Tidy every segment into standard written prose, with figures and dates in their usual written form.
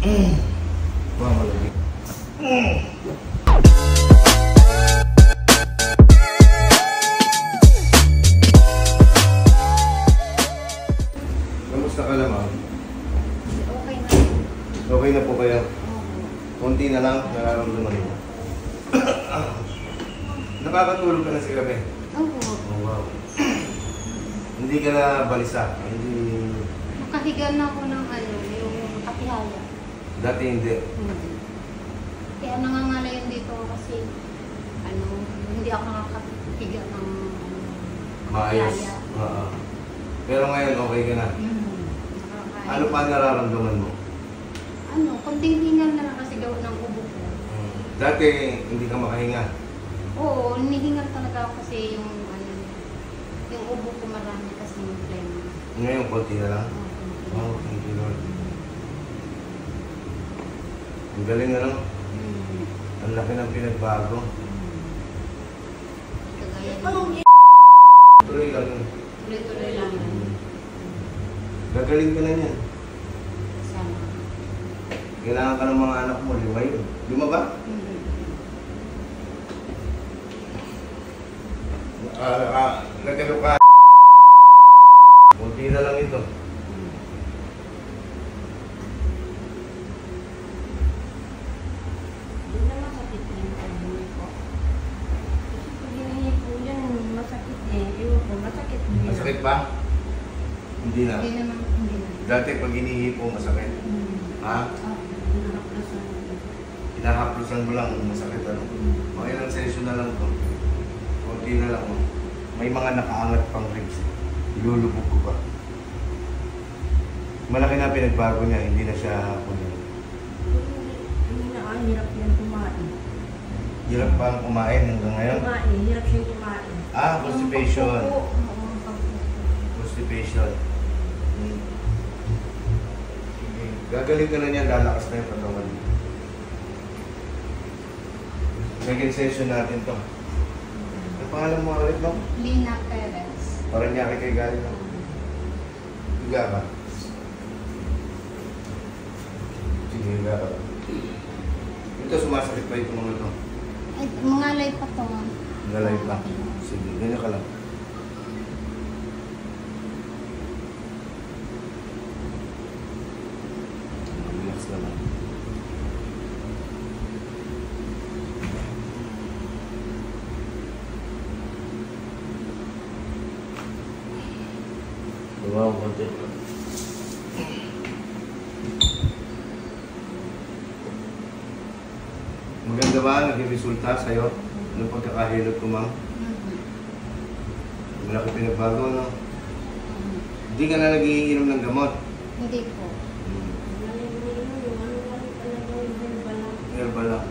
Mamalagay. Kamusta ka naman? Okay na. Okay na po kayo? Konti na lang, nararamdaman mo. Nakakatulog ka na sa gabi? Oo. Oh, wow. Hindi ka na balisa? Hindi... Makahiga na ako ng yung kapihaya. Dati hindi? Kaya nangangalayan dito kasi hindi ako nakakahiga ng maayos. kapihaya. Pero ngayon okay ka na? Ano pa nararamdaman mo? Konting hingal na lang kasi gawa ng ubo ko. Dati hindi ka makahinga? Oo, hinihingal talaga ako kasi yung ubo ko marami kasi yung phlegm. Ngayon konti na lang? Oh, thank you Lord. Ang galing ano? Ang laki ng pinagbago. Kagaya Tuloy lang yun. tuloy-tuloy lang. Gagaling ka na yan. Sana. Kailangan ka ng mga anak mo, 5 yun. 5 ba? Nagalo ka. Kunti na lang ito. Hindi na masakit na yung pagbuhay ko. Kasi pag hinihipo yan, masakit eh. Iwan ko, masakit din. Masakit ba? Hindi na. Hindi naman, hindi na. Dati pag hinihipo, masakit. Ha? Nakaplasan ko. Hinahaplusan mo lang, masakit ano. Mga ilang session na lang to. Kunti na lang. May mga nakaangat pang ribs. Ilulubog ko pa. Malaki na pinagbago niya, hindi na siya kunin. Hindi na, hirap yan kumain. Hirap pa ang kumain hanggang ngayon? Kumain, hirap siyang kumain. Constipation. Oo, Constipation. Sige. Gagaling ka na niyan, lalakas na yung katawan. Second session natin to. Ang pangalan mo ulit mo? Lina Perez. Parang niya kay galing no? Higa ka. Sige, higa ka. Ito, sumasakit pa ito mga ito. Ay, mga live pa to. Nalay pa. Sige, ganyan ka lang. Relax na lang. Wow, konti. Maganda ba? Naging resulta sa'yo? Anong pagkakahilot ko, ma'am? Malaki pinagbago, no? Hindi ka na nagiinom ng gamot? Hindi po. Herbal lang.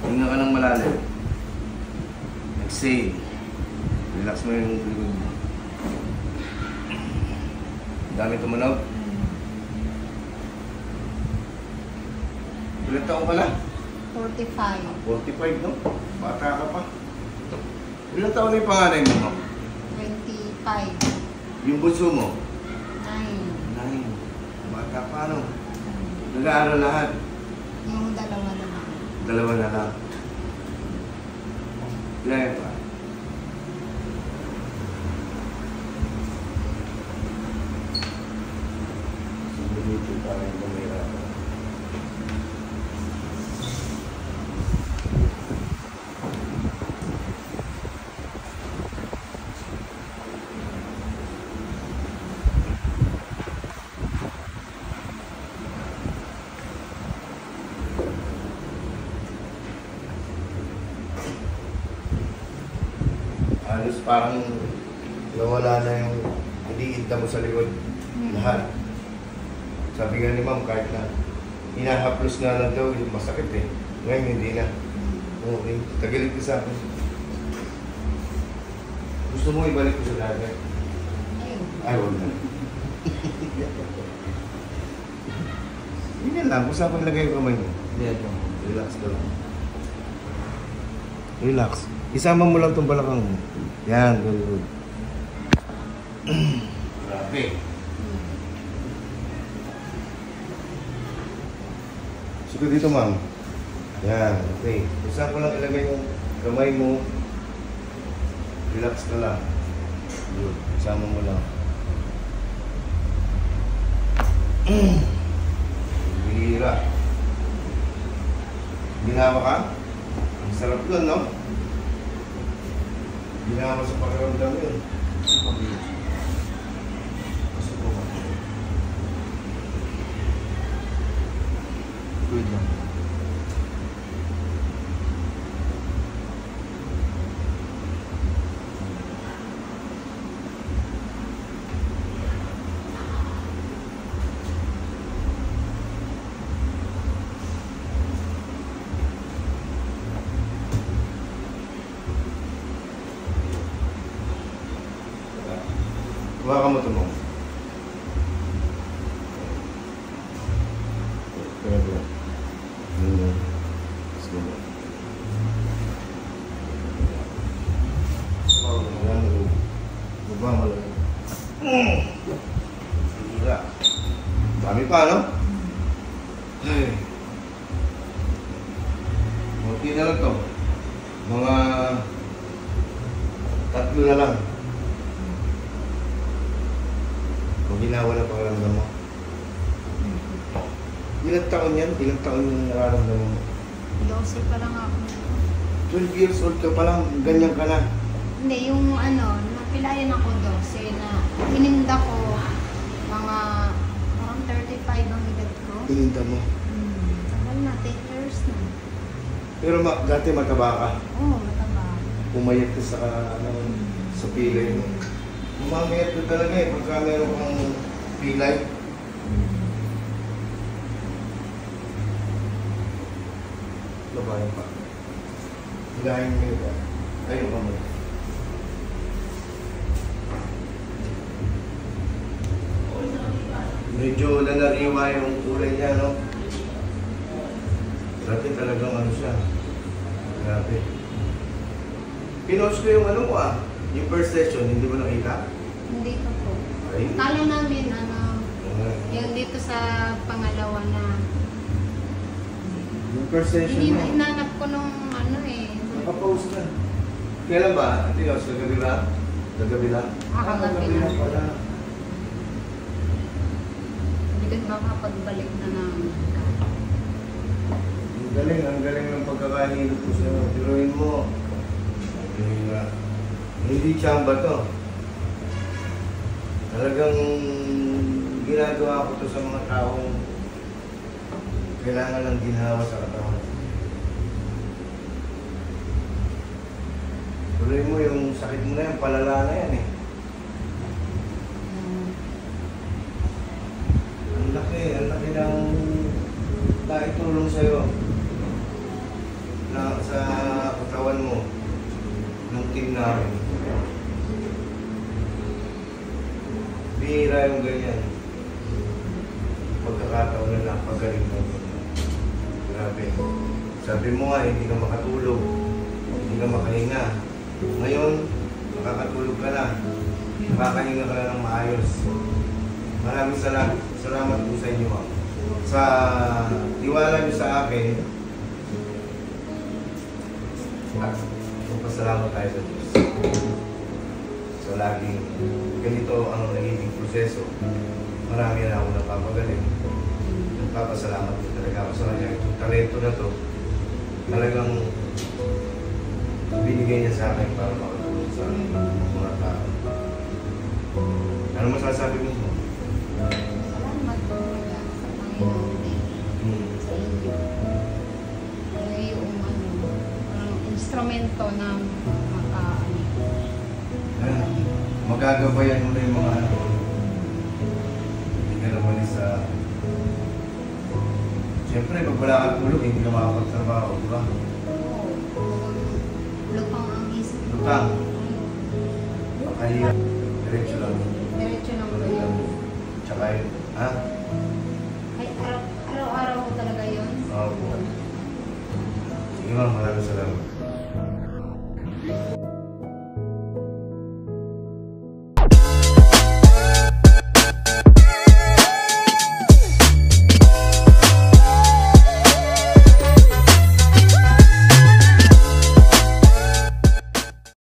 Hinga ka ng malalim. Exhale. Relax mo yung likod mo. Dami tumunog. Ilang taon ka na? 45. 45, no? Bata ka pa. Ilang taon na yung panganay mo, ma'am? 25. Yung bunso mo? 9. Bata pa, no? Nag-aaral lahat? Yung dalawa na lang. Dalawa na lang. Ilan pa? Dito tayo kumira. Halos parang nawala na yung iniinta mo sa likod. Lahat. Sabi nga ni ma'am, kahit na hinahaplos nga lang daw, masakit eh. Ngayon hindi na. Okay. Tagalit ko sa akin. Gusto mo ibalik ko sa dati? Ay, huwag na. Hindi lang, kung saan paglagay yung kamay mo. Relax ka lang. Relax. Isama mo lang itong balakang mo. Yan, very good. Grabe. Sige dito, ma'am. Yan, okay. Isa ko lang ilagay yung kamay mo. Relax ka lang. Good. Isama mo lang. Bihira. Ginawa ka? Ang sarap yun, no? Ginawa sa pakiramdam yun. Good lang. Huwag ka mo ito mo. Kaya ba? Let's go. Baba mo lang. Hira. Dami pa, no? Ay. Munti na lang to. Mga 3 na lang. Kung ginawa na pangaramdam mo. Ilang taon yan? Ilang taon yung nararamdaman mo? 12 pa lang ako. 12 years old ka pa lang, ganyan ka na. Hindi, yung napilayan ako 12 na ininda ko mga parang 35 ang edad ko. Ininda mo. Tagal na, 10 years na. Pero dati mataba ka. Oo, mataba. Pumayat ka sa pilay mo. Umamayat ka talaga eh, pagka meron kang pilay. Labayan pa. Hilahin mo yun. Ayun ka mo. Medyo nanariwa yung kulay niya, no? Grabe talagang ano siya. Grabe. Pinost ko yung ano mo yung first session, hindi mo nakita? Hindi ko po. Ay. Kala namin, yung dito sa pangalawa na, Yung first session hindi mo. inanap ko nung Nakapost na. Kailan ba? Ate, sa gabi lang? Sa gabi lang? Kagabi gabi lang lang. pala. Hindi ko makapagbalik na namin. Ang galing ng pagkakahilot ko sa'yo. Tiruin mo. Hindi tsamba to. Talagang ginagawa ko to sa mga taong kailangan ng ginhawa sa katawan. Tuloy mo yung sakit mo na yan, palala na yan eh. Ang laki ng naitulong sa'yo na sa katawan mo ng team namin. Bihira yung ganyan. Pagkakataon na napagaling mo. Grabe. Sabi mo nga, hindi ka makatulog. Hindi ka makahinga. Ngayon, makakatulog ka na. Makakahinga ka na ng maayos. Maraming salamat po sa inyo, ma'am. Sa tiwala niyo sa akin, at magpasalamat tayo sa Diyos. So, laging ganito ang nagiging proseso. Marami na ako napapagaling. Nagpapasalamat ko talaga ako sa kanya. Itong talento na to, talagang binigay niya sa akin para makatulong sa mga tao. Ano masasabi mo? Salamat po sa Panginoon sa inyo. Kayo yung instrumento na magagabayan mo na yung mga ano. Hindi ka naman sa... Siyempre, pag wala kang tulog, hindi ka makapagtrabaho, di ba? Lutang ang isip. Lutang. Pakahirap. Diretso lang. Diretso lang po yun. Tsaka yun. Ha? Ay, araw-araw ko talaga yun. Oo. Sige ma'am, maraming salamat.